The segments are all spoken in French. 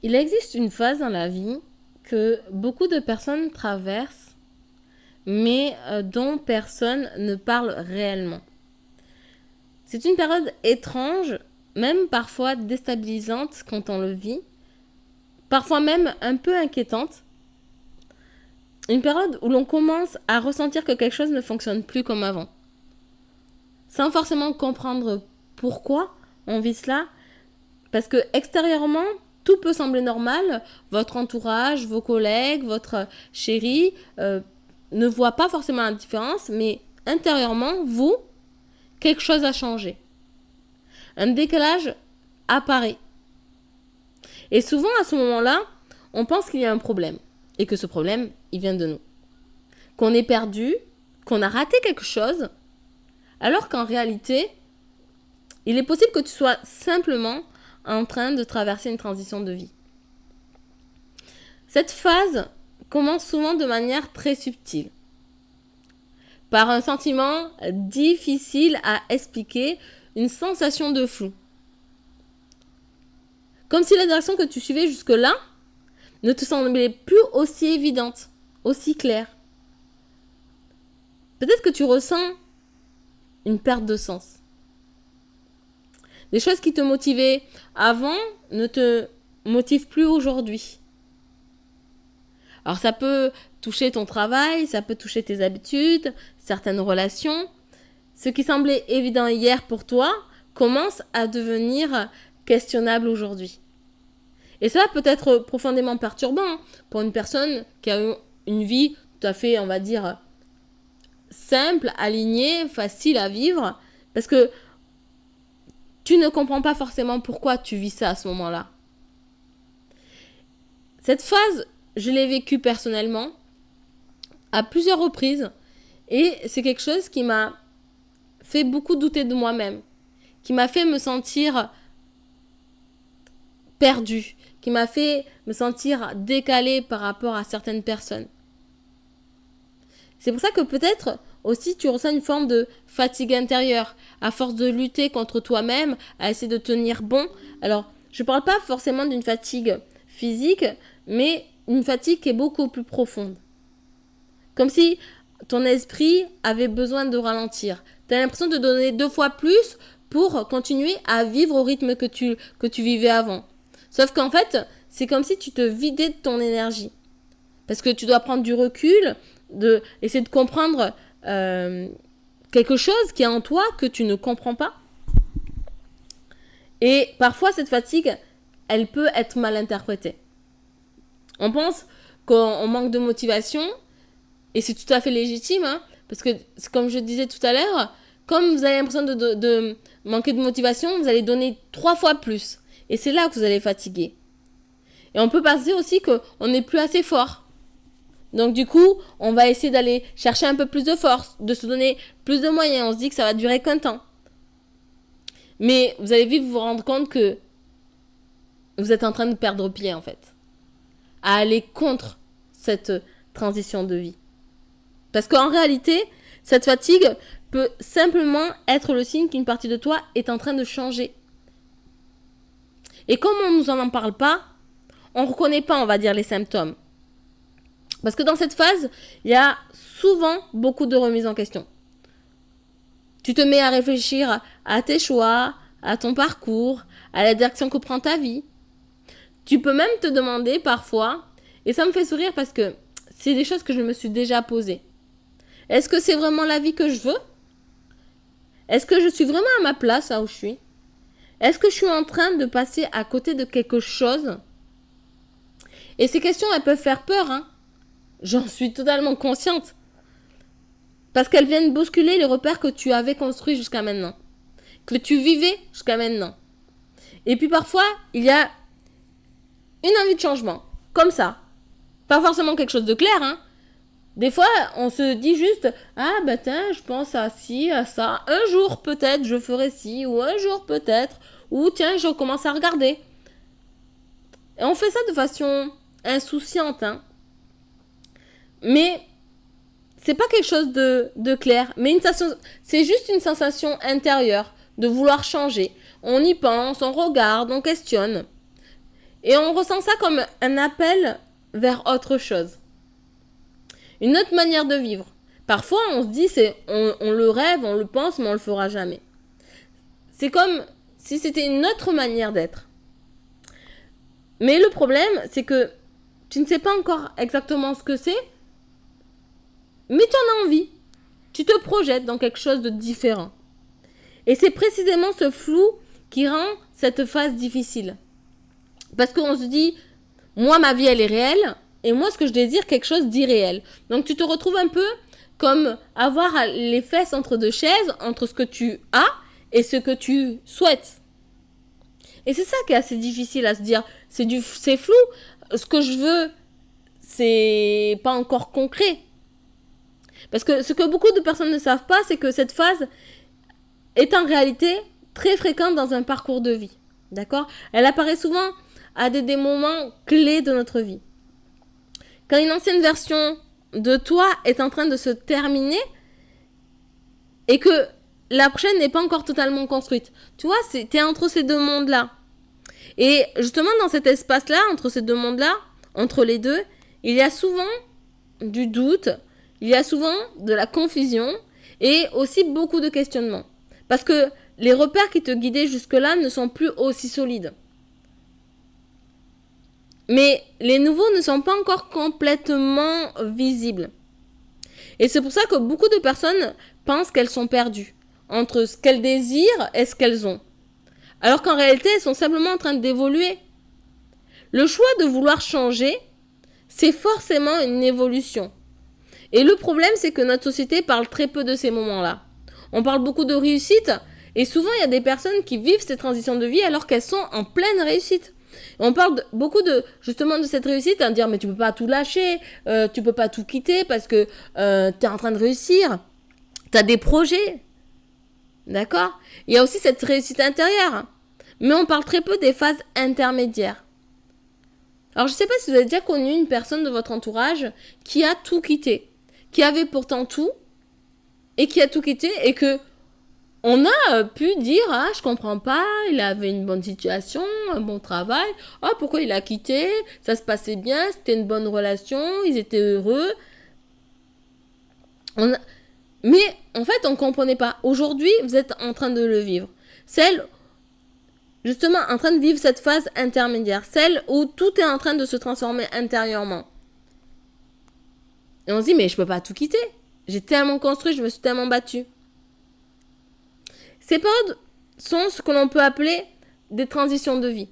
Il existe une phase dans la vie que beaucoup de personnes traversent, mais dont personne ne parle réellement. C'est une période étrange, même parfois déstabilisante quand on le vit, parfois même un peu inquiétante. Une période où l'on commence à ressentir que quelque chose ne fonctionne plus comme avant. Sans forcément comprendre pourquoi on vit cela, parce que extérieurement, tout peut sembler normal. Votre entourage, vos collègues, votre chéri ne voient pas forcément la différence, mais intérieurement, vous, quelque chose a changé. Un décalage apparaît. Et souvent, à ce moment-là, on pense qu'il y a un problème. Et que ce problème, il vient de nous. Qu'on est perdu, qu'on a raté quelque chose, alors qu'en réalité, il est possible que tu sois simplement en train de traverser une transition de vie. Cette phase commence souvent de manière très subtile, par un sentiment difficile à expliquer, une sensation de flou. Comme si la direction que tu suivais jusque-là ne te semblait plus aussi évidente, aussi claire. Peut-être que tu ressens une perte de sens. Des choses qui te motivaient avant ne te motivent plus aujourd'hui. Alors ça peut toucher ton travail, ça peut toucher tes habitudes, certaines relations. Ce qui semblait évident hier pour toi commence à devenir questionnable aujourd'hui. Et cela peut être profondément perturbant pour une personne qui a eu une vie tout à fait, on va dire, simple, alignée, facile à vivre, parce que tu ne comprends pas forcément pourquoi tu vis ça à ce moment-là. Cette phase, je l'ai vécue personnellement à plusieurs reprises et c'est quelque chose qui m'a fait beaucoup douter de moi-même, qui m'a fait me sentir perdue, qui m'a fait me sentir décalée par rapport à certaines personnes. C'est pour ça que peut-être aussi tu ressens une forme de fatigue intérieure, à force de lutter contre toi-même, à essayer de tenir bon. Alors, je ne parle pas forcément d'une fatigue physique, mais une fatigue qui est beaucoup plus profonde. Comme si ton esprit avait besoin de ralentir. Tu as l'impression de donner 2 fois plus pour continuer à vivre au rythme que tu vivais avant. Sauf qu'en fait, c'est comme si tu te vidais de ton énergie. Parce que tu dois prendre du recul, essayer de comprendre quelque chose qui est en toi que tu ne comprends pas. Et parfois, cette fatigue, elle peut être mal interprétée. On pense qu'on manque de motivation, et c'est tout à fait légitime, hein, parce que, comme je disais tout à l'heure, comme vous avez l'impression de manquer de motivation, vous allez donner 3 fois plus. Et c'est là que vous allez fatiguer. Et on peut penser aussi qu'on n'est plus assez fort. Donc du coup, on va essayer d'aller chercher un peu plus de force, de se donner plus de moyens. On se dit que ça va durer qu'un temps. Mais vous allez vite vous rendre compte que vous êtes en train de perdre pied en fait. À aller contre cette transition de vie. Parce qu'en réalité, cette fatigue peut simplement être le signe qu'une partie de toi est en train de changer. Et comme on ne nous en parle pas, on ne reconnaît pas, on va dire, les symptômes. Parce que dans cette phase, il y a souvent beaucoup de remises en question. Tu te mets à réfléchir à tes choix, à ton parcours, à la direction que prend ta vie. Tu peux même te demander parfois, et ça me fait sourire parce que c'est des choses que je me suis déjà posées. Est-ce que c'est vraiment la vie que je veux? Est-ce que je suis vraiment à ma place là où je suis? Est-ce que je suis en train de passer à côté de quelque chose? Et ces questions, elles peuvent faire peur, hein. J'en suis totalement consciente. Parce qu'elles viennent bousculer les repères que tu avais construits jusqu'à maintenant. Que tu vivais jusqu'à maintenant. Et puis parfois, il y a une envie de changement. Comme ça. Pas forcément quelque chose de clair, hein. Des fois, on se dit juste, ah bah tiens, je pense à ci, à ça. Un jour peut-être, je ferai ci, ou un jour peut-être, ou tiens, je commence à regarder. Et on fait ça de façon insouciante, hein. Mais c'est pas quelque chose de clair, mais c'est juste une sensation intérieure de vouloir changer. On y pense, on regarde, on questionne. Et on ressent ça comme un appel vers autre chose. Une autre manière de vivre. Parfois, on se dit, on le rêve, on le pense, mais on le fera jamais. C'est comme si c'était une autre manière d'être. Mais le problème, c'est que tu ne sais pas encore exactement ce que c'est, mais tu en as envie. Tu te projettes dans quelque chose de différent. Et c'est précisément ce flou qui rend cette phase difficile. Parce qu'on se dit, moi, ma vie, elle est réelle, et moi, ce que je désire, quelque chose d'irréel. Donc, tu te retrouves un peu comme avoir les fesses entre deux chaises, entre ce que tu as et ce que tu souhaites. Et c'est ça qui est assez difficile à se dire. C'est flou. Ce que je veux, c'est pas encore concret. Parce que ce que beaucoup de personnes ne savent pas, c'est que cette phase est en réalité très fréquente dans un parcours de vie. D'accord ? Elle apparaît souvent à des moments clés de notre vie. Quand une ancienne version de toi est en train de se terminer et que la prochaine n'est pas encore totalement construite. Tu vois, t'es entre ces deux mondes-là. Et justement, dans cet espace-là, entre ces deux mondes-là, entre les deux, il y a souvent du doute, il y a souvent de la confusion et aussi beaucoup de questionnements. Parce que les repères qui te guidaient jusque-là ne sont plus aussi solides. Mais les nouveaux ne sont pas encore complètement visibles. Et c'est pour ça que beaucoup de personnes pensent qu'elles sont perdues entre ce qu'elles désirent et ce qu'elles ont. Alors qu'en réalité, elles sont simplement en train d'évoluer. Le choix de vouloir changer, c'est forcément une évolution. Et le problème, c'est que notre société parle très peu de ces moments-là. On parle beaucoup de réussite, et souvent, il y a des personnes qui vivent ces transitions de vie alors qu'elles sont en pleine réussite. On parle beaucoup justement de cette réussite, à dire mais tu peux pas tout lâcher, tu peux pas tout quitter parce que tu es en train de réussir, tu as des projets. D'accord ? Il y a aussi cette réussite intérieure. Mais on parle très peu des phases intermédiaires. Alors je ne sais pas si vous avez déjà connu une personne de votre entourage qui a tout quitté, qui avait pourtant tout et qui a tout quitté et que on a pu dire, ah, je comprends pas, il avait une bonne situation, un bon travail, ah, pourquoi il a quitté, ça se passait bien, c'était une bonne relation, ils étaient heureux. Mais en fait, on ne comprenait pas. Aujourd'hui, vous êtes en train de le vivre. Justement, en train de vivre cette phase intermédiaire, celle où tout est en train de se transformer intérieurement. Et on se dit, mais je peux pas tout quitter. J'ai tellement construit, je me suis tellement battue. Ces périodes sont ce que l'on peut appeler des transitions de vie.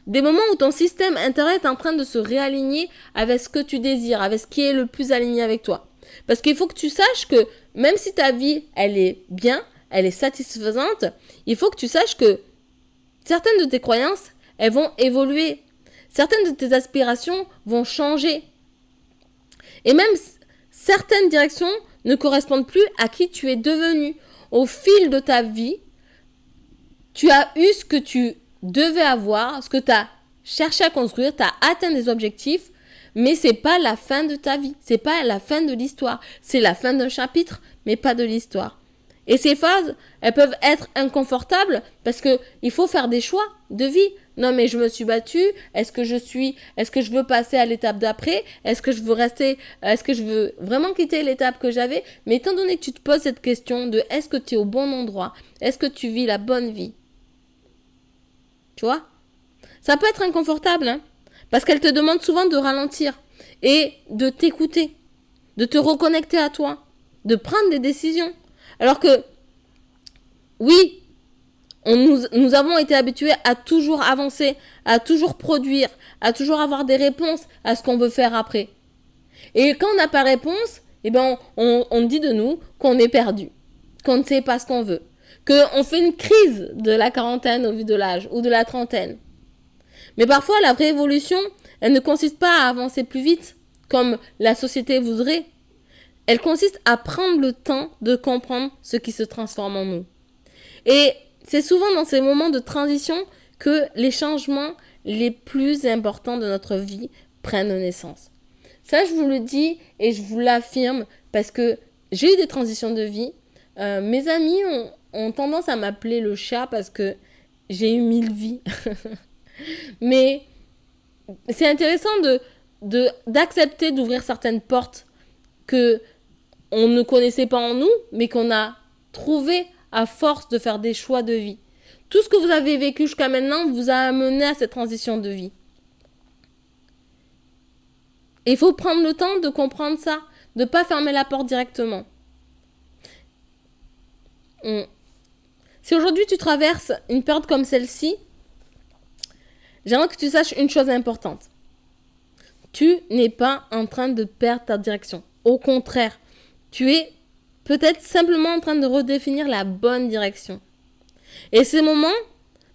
Des moments où ton système intérieur est en train de se réaligner avec ce que tu désires, avec ce qui est le plus aligné avec toi. Parce qu'il faut que tu saches que même si ta vie, elle est bien, elle est satisfaisante, il faut que tu saches que certaines de tes croyances, elles vont évoluer. Certaines de tes aspirations vont changer. Et même certaines directions ne correspondent plus à qui tu es devenu. Au fil de ta vie, tu as eu ce que tu devais avoir, ce que tu as cherché à construire, tu as atteint des objectifs, mais c'est pas la fin de ta vie, c'est pas la fin de l'histoire, c'est la fin d'un chapitre, mais pas de l'histoire. Et ces phases, elles peuvent être inconfortables parce que il faut faire des choix de vie. Non, mais je me suis battue. Est-ce que je veux passer à l'étape d'après? Est-ce que je veux rester? Est-ce que je veux vraiment quitter l'étape que j'avais? Mais étant donné que tu te poses cette question de est-ce que tu es au bon endroit? Est-ce que tu vis la bonne vie? Tu vois? Ça peut être inconfortable, hein? Parce qu'elle te demande souvent de ralentir et de t'écouter, de te reconnecter à toi, de prendre des décisions. Alors que, oui, nous avons été habitués à toujours avancer, à toujours produire, à toujours avoir des réponses à ce qu'on veut faire après. Et quand on n'a pas de réponse, eh ben on dit de nous qu'on est perdu, qu'on ne sait pas ce qu'on veut, qu'on fait une crise de la quarantaine au vu de l'âge ou de la trentaine. Mais parfois, la vraie évolution, elle ne consiste pas à avancer plus vite, comme la société voudrait. Elle consiste à prendre le temps de comprendre ce qui se transforme en nous. Et c'est souvent dans ces moments de transition que les changements les plus importants de notre vie prennent naissance. Ça, je vous le dis et je vous l'affirme parce que j'ai eu des transitions de vie. Mes amis ont tendance à m'appeler le chat parce que j'ai eu 1000 vies. Mais c'est intéressant d'accepter d'ouvrir certaines portes que on ne connaissait pas en nous, mais qu'on a trouvé à force de faire des choix de vie. Tout ce que vous avez vécu jusqu'à maintenant vous a amené à cette transition de vie. Et il faut prendre le temps de comprendre ça, de ne pas fermer la porte directement. Si aujourd'hui tu traverses une période comme celle-ci, j'aimerais que tu saches une chose importante. Tu n'es pas en train de perdre ta direction. Au contraire, tu es peut-être simplement en train de redéfinir la bonne direction. Et ces moments,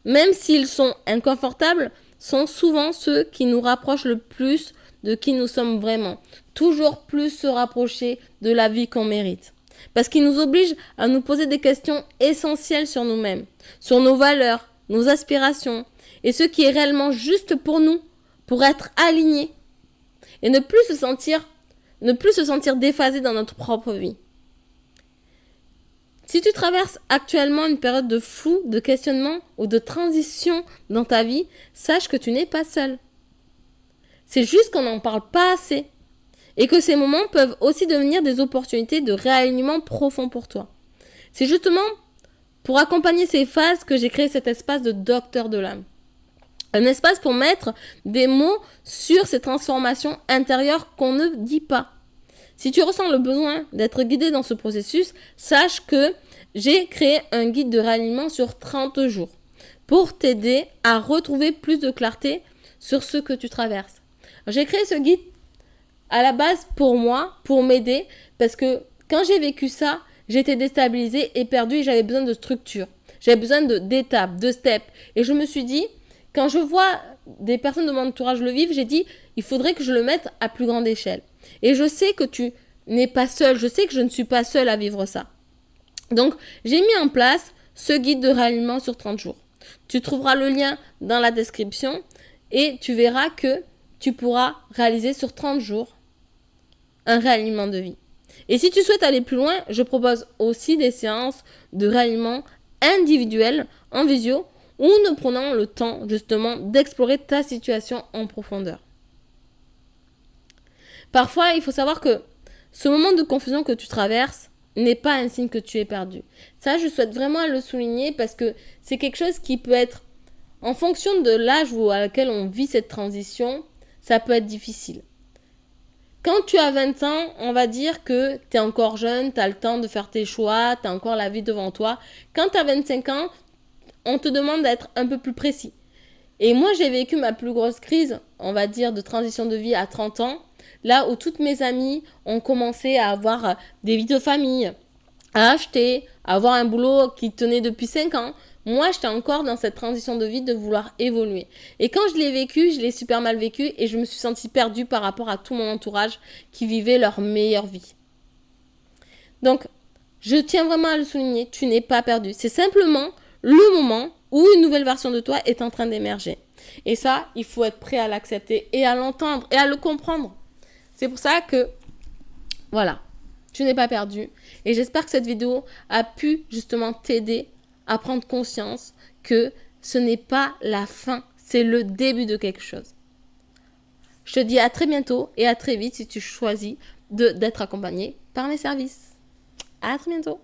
même s'ils sont inconfortables, sont souvent ceux qui nous rapprochent le plus de qui nous sommes vraiment. Toujours plus se rapprocher de la vie qu'on mérite. Parce qu'ils nous obligent à nous poser des questions essentielles sur nous-mêmes, sur nos valeurs, nos aspirations, et ce qui est réellement juste pour nous, pour être alignés, et ne plus se sentir déphasé dans notre propre vie. Si tu traverses actuellement une période de flou, de questionnement ou de transition dans ta vie, sache que tu n'es pas seul. C'est juste qu'on n'en parle pas assez. Et que ces moments peuvent aussi devenir des opportunités de réalignement profond pour toi. C'est justement pour accompagner ces phases que j'ai créé cet espace de docteur de l'âme. Un espace pour mettre des mots sur ces transformations intérieures qu'on ne dit pas. Si tu ressens le besoin d'être guidé dans ce processus, sache que j'ai créé un guide de réalignement sur 30 jours pour t'aider à retrouver plus de clarté sur ce que tu traverses. J'ai créé ce guide à la base pour moi, pour m'aider, parce que quand j'ai vécu ça, j'étais déstabilisée et perdue et j'avais besoin de structure. J'avais besoin d'étapes, de steps. Et je me suis dit, quand je vois des personnes de mon entourage le vivre, j'ai dit, il faudrait que je le mette à plus grande échelle. Et je sais que tu n'es pas seul, je sais que je ne suis pas seule à vivre ça. Donc, j'ai mis en place ce guide de réalignement sur 30 jours. Tu trouveras le lien dans la description et tu verras que tu pourras réaliser sur 30 jours un réalignement de vie. Et si tu souhaites aller plus loin, je propose aussi des séances de réalignement individuelles en visio où nous prenons le temps justement d'explorer ta situation en profondeur. Parfois, il faut savoir que ce moment de confusion que tu traverses n'est pas un signe que tu es perdu. Ça, je souhaite vraiment le souligner parce que c'est quelque chose qui peut être, en fonction de l'âge à laquelle on vit cette transition, ça peut être difficile. Quand tu as 20 ans, on va dire que tu es encore jeune, tu as le temps de faire tes choix, tu as encore la vie devant toi. Quand tu as 25 ans, on te demande d'être un peu plus précis. Et moi, j'ai vécu ma plus grosse crise, on va dire, de transition de vie à 30 ans, là où toutes mes amies ont commencé à avoir des vies de famille, à acheter, à avoir un boulot qui tenait depuis 5 ans. Moi, j'étais encore dans cette transition de vie de vouloir évoluer. Et quand je l'ai vécu, je l'ai super mal vécu et je me suis sentie perdue par rapport à tout mon entourage qui vivait leur meilleure vie. Donc, je tiens vraiment à le souligner, tu n'es pas perdu. C'est simplement le moment où une nouvelle version de toi est en train d'émerger. Et ça, il faut être prêt à l'accepter et à l'entendre et à le comprendre. C'est pour ça que, voilà, tu n'es pas perdu. Et j'espère que cette vidéo a pu justement t'aider à prendre conscience que ce n'est pas la fin, c'est le début de quelque chose. Je te dis à très bientôt et à très vite si tu choisis d'être accompagné par mes services. À très bientôt.